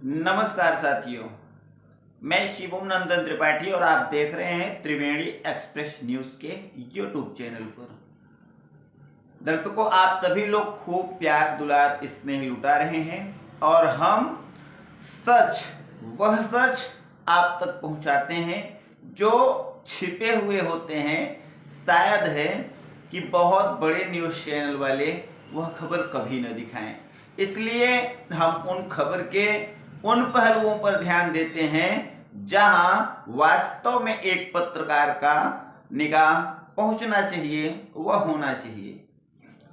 नमस्कार साथियों, मैं शिवम नंदन त्रिपाठी और आप देख रहे हैं त्रिवेणी एक्सप्रेस न्यूज के यूट्यूब चैनल पर। दर्शकों, आप सभी लोग खूब प्यार दुलार स्नेह लुटा रहे हैं और हम सच वह सच आप तक पहुंचाते हैं जो छिपे हुए होते हैं। शायद है कि बहुत बड़े न्यूज़ चैनल वाले वह खबर कभी न दिखाएं, इसलिए हम उन खबर के उन पहलुओं पर ध्यान देते हैं जहां वास्तव में एक पत्रकार का निगाह पहुंचना चाहिए, वह होना चाहिए।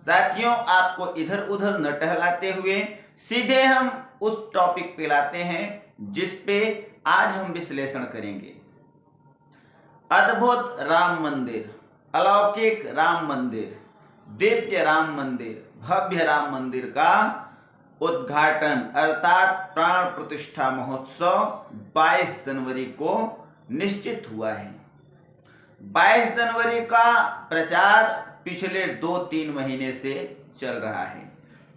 साथियों, आपको इधर उधर न टहलाते हुए सीधे हम उस टॉपिक पे लाते हैं जिस पे आज हम विश्लेषण करेंगे। अद्भुत राम मंदिर, अलौकिक राम मंदिर, दिव्य राम मंदिर, भव्य राम मंदिर का उद्घाटन अर्थात प्राण प्रतिष्ठा महोत्सव 22 जनवरी को निश्चित हुआ है। 22 जनवरी का प्रचार पिछले 2-3 महीने से चल रहा है।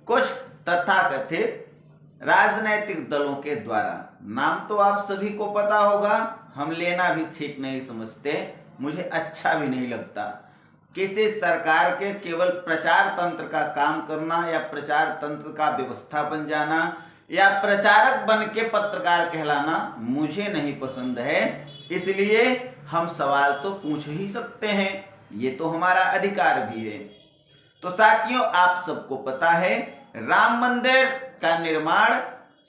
कुछ तथाकथित राजनैतिक दलों के द्वारा, नाम तो आप सभी को पता होगा, हम लेना भी ठीक नहीं समझते, मुझे अच्छा भी नहीं लगता। किसी सरकार के केवल प्रचार तंत्र का काम करना या प्रचार तंत्र का व्यवस्था बन जाना या प्रचारक बन के पत्रकार कहलाना मुझे नहीं पसंद है। इसलिए हम सवाल तो पूछ ही सकते हैं, ये तो हमारा अधिकार भी है। तो साथियों, आप सबको पता है राम मंदिर का निर्माण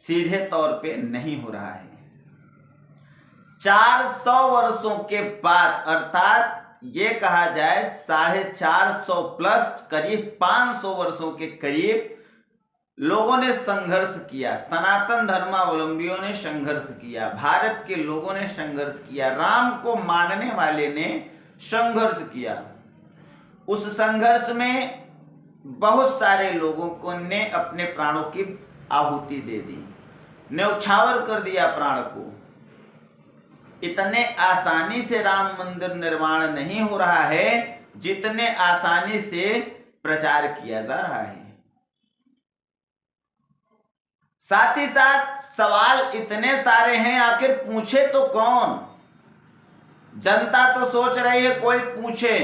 सीधे तौर पे नहीं हो रहा है। 400 वर्षों के बाद, अर्थात ये कहा जाए 450 प्लस करीब 500 वर्षों के करीब लोगों ने संघर्ष किया, सनातन धर्मावलंबियों ने संघर्ष किया, भारत के लोगों ने संघर्ष किया, राम को मानने वाले ने संघर्ष किया। उस संघर्ष में बहुत सारे लोगों को ने अपने प्राणों की आहुति दे दी, न्यौछावर कर दिया प्राण को। इतने आसानी से राम मंदिर निर्माण नहीं हो रहा है जितने आसानी से प्रचार किया जा रहा है। साथ ही साथ सवाल इतने सारे हैं, आखिर पूछे तो कौन? जनता तो सोच रही है कोई पूछे।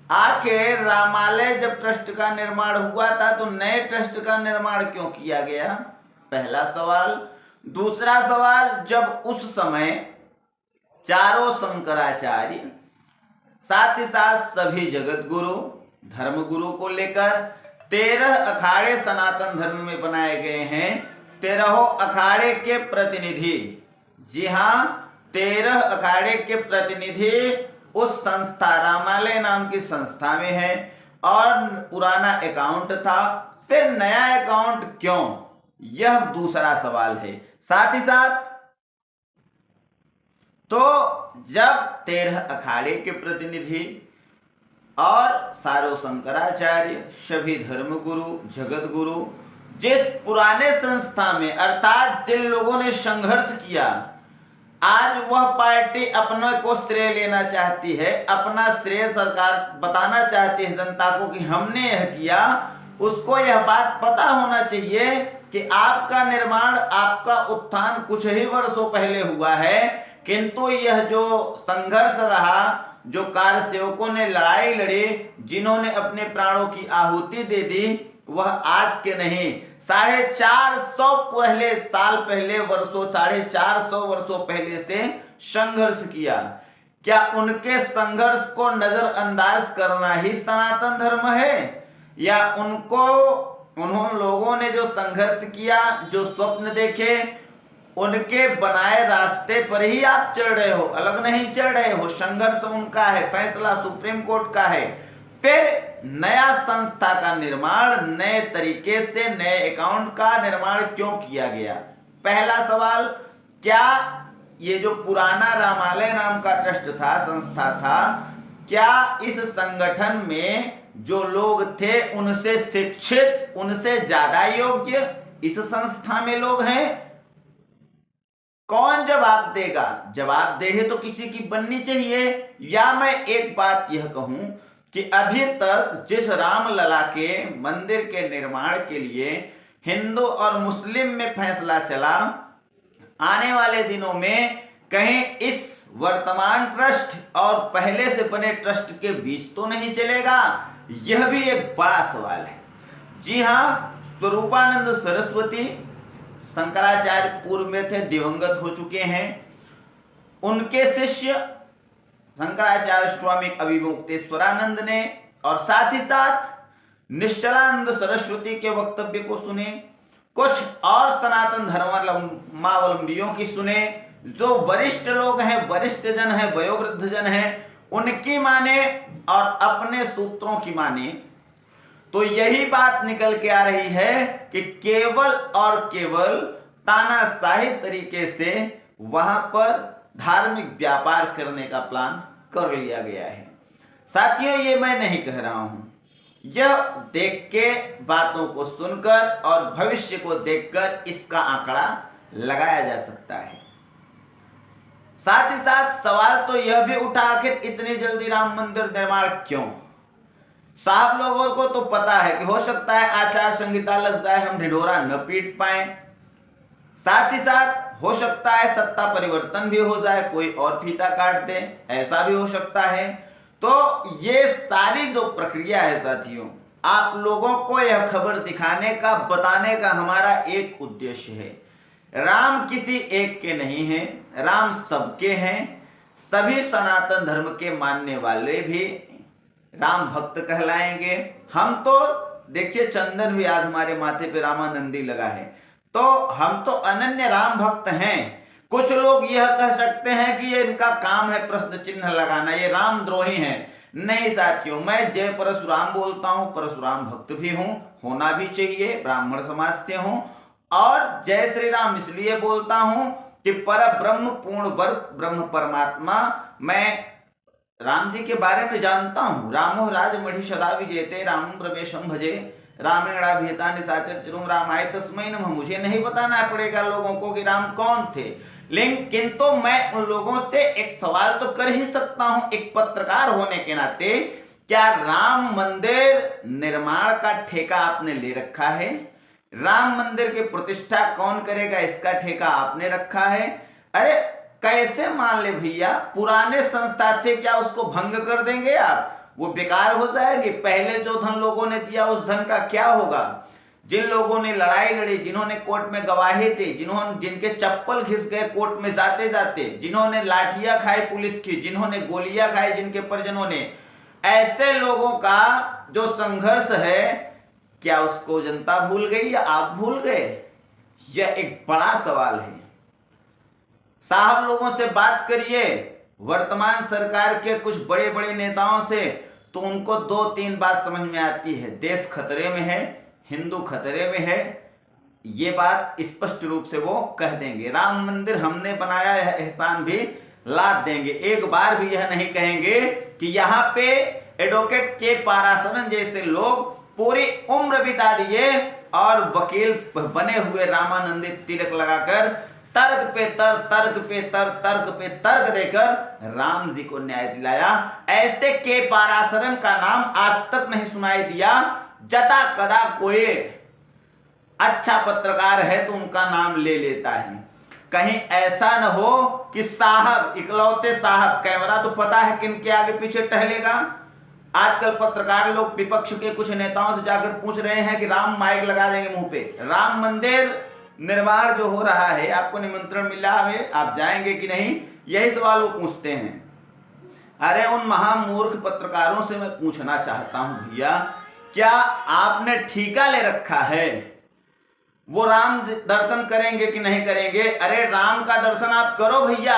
आखिर रामालय जब ट्रस्ट का निर्माण हुआ था तो नए ट्रस्ट का निर्माण क्यों किया गया? पहला सवाल। दूसरा सवाल, जब उस समय चारों शंकराचार्य साथ ही साथ सभी जगत गुरु धर्म गुरु को लेकर 13 अखाड़े सनातन धर्म में बनाए गए हैं, 13 अखाड़े के प्रतिनिधि, जी हाँ 13 अखाड़े के प्रतिनिधि उस संस्था रामालय नाम की संस्था में है और पुराना अकाउंट था, फिर नया अकाउंट क्यों? यह दूसरा सवाल है। साथ ही साथ तो जब 13 अखाड़े के प्रतिनिधि और सारो शंकराचार्य सभी धर्मगुरु जगत गुरु जिस पुराने संस्था में अर्थात जिन लोगों ने संघर्ष किया, आज वह पार्टी अपने को श्रेय लेना चाहती है, अपना श्रेय सरकार बताना चाहती है जनता को कि हमने यह किया, उसको यह बात पता होना चाहिए कि आपका निर्माण आपका उत्थान कुछ ही वर्षों पहले हुआ है, किंतु यह जो संघर्ष रहा, जो कार्य सेवकों ने लड़ाई लड़ी, जिन्होंने अपने प्राणों की आहुति दे दी, वह आज के नहीं 450 साल पहले वर्षों 450 वर्षों पहले से संघर्ष किया। क्या उनके संघर्ष को नजरअंदाज करना ही सनातन धर्म है, या उन्होंने लोगों ने जो संघर्ष किया, जो स्वप्न देखे, उनके बनाए रास्ते पर ही आप चल रहे हो, अलग नहीं चल रहे हो? संघर्ष उनका है, फैसला सुप्रीम कोर्ट का है। फिर नया संस्था का निर्माण नए तरीके से नए अकाउंट का निर्माण क्यों किया गया? पहला सवाल, क्या ये जो पुराना रामालय नाम का ट्रस्ट था, संस्था था, क्या इस संगठन में जो लोग थे उनसे शिक्षित, उनसे ज्यादा योग्य इस संस्था में लोग हैं? कौन जवाब देगा? जवाबदेही तो किसी की बननी चाहिए। या मैं एक बात यह कहूं कि अभी तक जिस रामलला के मंदिर के निर्माण के लिए हिंदू और मुस्लिम में फैसला चला, आने वाले दिनों में कहीं इस वर्तमान ट्रस्ट और पहले से बने ट्रस्ट के बीच तो नहीं चलेगा, यह भी एक बड़ा सवाल है। जी हाँ, स्वरूपानंद सरस्वती शंकराचार्य पूर्व में थे, दिवंगत हो चुके हैं। उनके शिष्य शंकराचार्य स्वामी अभिमुक्तेश्वरानंद ने और साथ ही साथ निश्चलानंद सरस्वती के वक्तव्य को सुने, कुछ और सनातन धर्मावलंबियों की सुने, जो वरिष्ठ लोग हैं, वरिष्ठ जन हैं, वयोवृद्ध जन हैं, उनकी माने और अपने सूत्रों की माने। तो यही बात निकल के आ रही है कि केवल और केवल तानाशाही तरीके से वहां पर धार्मिक व्यापार करने का प्लान कर लिया गया है। साथियों, ये मैं नहीं कह रहा हूं, यह देख के, बातों को सुनकर और भविष्य को देखकर इसका आंकड़ा लगाया जा सकता है। साथ ही साथ सवाल तो यह भी उठा, आखिर इतनी जल्दी राम मंदिर निर्माण क्यों? साहब लोगों को तो पता है कि हो सकता है आचार संहिता लग जाए, हम ढिढोरा न पीट पाए। साथ ही साथ हो सकता है सत्ता परिवर्तन भी हो जाए, कोई और फीता काट दे, ऐसा भी हो सकता है। तो ये सारी जो प्रक्रिया है साथियों, आप लोगों को यह खबर दिखाने का, बताने का हमारा एक उद्देश्य है। राम किसी एक के नहीं हैं, राम सबके हैं। सभी सनातन धर्म के मानने वाले भी राम भक्त कहलाएंगे। हम तो देखिए, चंदन भी आज हमारे माथे पे रामानंदी लगा है, तो हम तो अनन्य राम भक्त हैं। कुछ लोग यह कह सकते हैं कि ये इनका काम है प्रश्न चिन्ह लगाना, ये रामद्रोही हैं। नहीं साथियों, मैं जय परशुराम बोलता हूं, परशुराम भक्त भी हूं, होना भी चाहिए, ब्राह्मण समाज से हूं। और जय श्री राम इसलिए बोलता हूं कि पर ब्रह्म पूर्ण ब्रह्म परमात्मा, मैं राम जी के बारे में जानता हूं। रामो राजमढ़ि सदा विजेते, रामं प्रवेशम भजे, रामेणाभिहिता निशाचर चिरुम रामाय तस्मै नमः। मुझे नहीं बताना पड़ेगा लोगों को कि राम कौन थे, लेकिन किंतु मैं उन लोगों से एक सवाल तो कर ही सकता हूं, एक पत्रकार होने के नाते। क्या राम मंदिर निर्माण का ठेका आपने ले रखा है? राम मंदिर की प्रतिष्ठा कौन करेगा, इसका ठेका आपने रखा है? अरे कैसे मान ले भैया, पुराने संस्था थे, क्या उसको भंग कर देंगे आप? वो बेकार हो जाएगी। पहले जो धन लोगों ने दिया, उस धन का क्या होगा? जिन लोगों ने लड़ाई लड़ी, जिन्होंने कोर्ट में गवाही दी, जिनके चप्पल घिस गए कोर्ट में जाते जाते, जिन्होंने लाठियां खाई पुलिस की, जिन्होंने गोलियां खाई जिनके परिजनों ने, ऐसे लोगों का जो संघर्ष है, क्या उसको जनता भूल गई या आप भूल गए? यह एक बड़ा सवाल है। साहब लोगों से बात करिए, वर्तमान सरकार के कुछ बड़े बड़े नेताओं से, तो उनको 2-3 बात समझ में आती है। देश खतरे में है, हिंदू खतरे में है, ये बात स्पष्ट रूप से वो कह देंगे। राम मंदिर हमने बनाया है, एहसान भी लाद देंगे। एक बार भी यह नहीं कहेंगे कि यहाँ पे एडवोकेट के पाराशरन जैसे लोग पूरी उम्र बिता दिए और वकील बने हुए रामानंदित तिलक लगाकर तर्क पे तर्क, तर्क पे तर्क, तर्क पे तर्क देकर राम जी को न्याय दिलाया। ऐसे के पाराशरन का नाम आज तक नहीं सुनाई दिया। जता कदा कोई अच्छा पत्रकार है तो उनका नाम ले लेता है। कहीं ऐसा न हो कि साहब, इकलौते साहब, कैमरा तो पता है किनके आगे पीछे टहलेगा। आजकल पत्रकार लोग विपक्ष के कुछ नेताओं से जाकर पूछ रहे हैं कि राम माइक लगा देंगे मुंह पे। राम मंदिर निर्माण जो हो रहा है, आपको निमंत्रण मिला है, आप जाएंगे कि नहीं, यही सवाल वो पूछते हैं। अरे उन महामूर्ख पत्रकारों से मैं पूछना चाहता हूं, भैया क्या आपने ठेका ले रखा है? वो राम दर्शन करेंगे कि नहीं करेंगे? अरे राम का दर्शन आप करो भैया।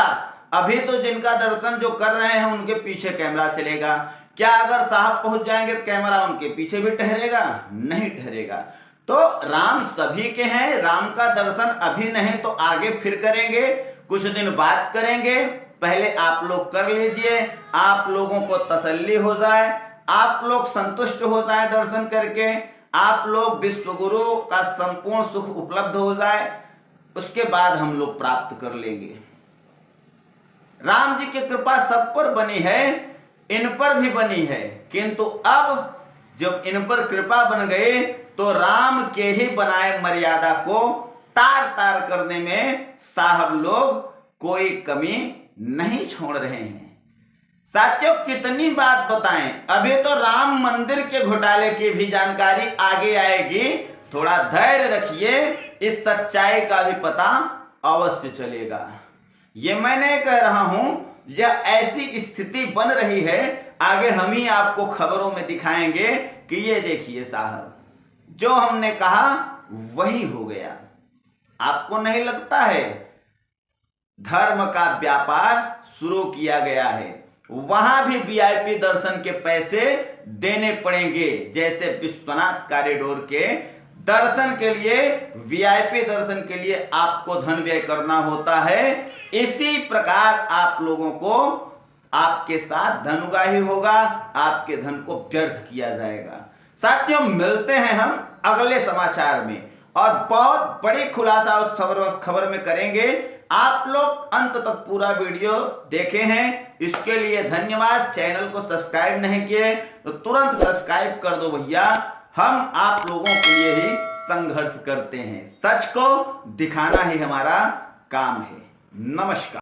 अभी तो जिनका दर्शन जो कर रहे हैं उनके पीछे कैमरा चलेगा। क्या अगर साहब पहुंच जाएंगे तो कैमरा उनके पीछे भी ठहरेगा? नहीं ठहरेगा। तो राम सभी के हैं। राम का दर्शन अभी नहीं तो आगे फिर करेंगे, कुछ दिन बाद करेंगे। पहले आप लोग कर लीजिए, आप लोगों को तसल्ली हो जाए, आप लोग संतुष्ट हो जाए दर्शन करके, आप लोग विश्वगुरु का संपूर्ण सुख उपलब्ध हो जाए, उसके बाद हम लोग प्राप्त कर लेंगे। राम जी की कृपा सब पर बनी है, इन पर भी बनी है, किंतु अब जब इन पर कृपा बन गए तो राम के ही बनाए मर्यादा को तार तार करने में साहब लोग कोई कमी नहीं छोड़ रहे हैं। साथियों, कितनी बात बताएं, अभी तो राम मंदिर के घोटाले की भी जानकारी आगे आएगी। थोड़ा धैर्य रखिए, इस सच्चाई का भी पता अवश्य चलेगा। ये मैं नहीं कह रहा हूं, यह ऐसी स्थिति बन रही है, आगे हम ही आपको खबरों में दिखाएंगे कि ये देखिए साहब, जो हमने कहा वही हो गया। आपको नहीं लगता है धर्म का व्यापार शुरू किया गया है, वहां भी वीआईपी दर्शन के पैसे देने पड़ेंगे। जैसे विश्वनाथ कॉरिडोर के दर्शन के लिए, वीआईपी दर्शन के लिए आपको धन व्यय करना होता है, इसी प्रकार आप लोगों को आपके साथ धनुगाही होगा, आपके धन को व्यर्थ किया जाएगा। साथियों, मिलते हैं हम अगले समाचार में और बहुत बड़ी खुलासा उस खबर में करेंगे। आप लोग अंत तक पूरा वीडियो देखे हैं, इसके लिए धन्यवाद। चैनल को सब्सक्राइब नहीं किए तो तुरंत सब्सक्राइब कर दो भैया। हम आप लोगों के लिए ही संघर्ष करते हैं, सच को दिखाना ही हमारा काम है। नमस्कार।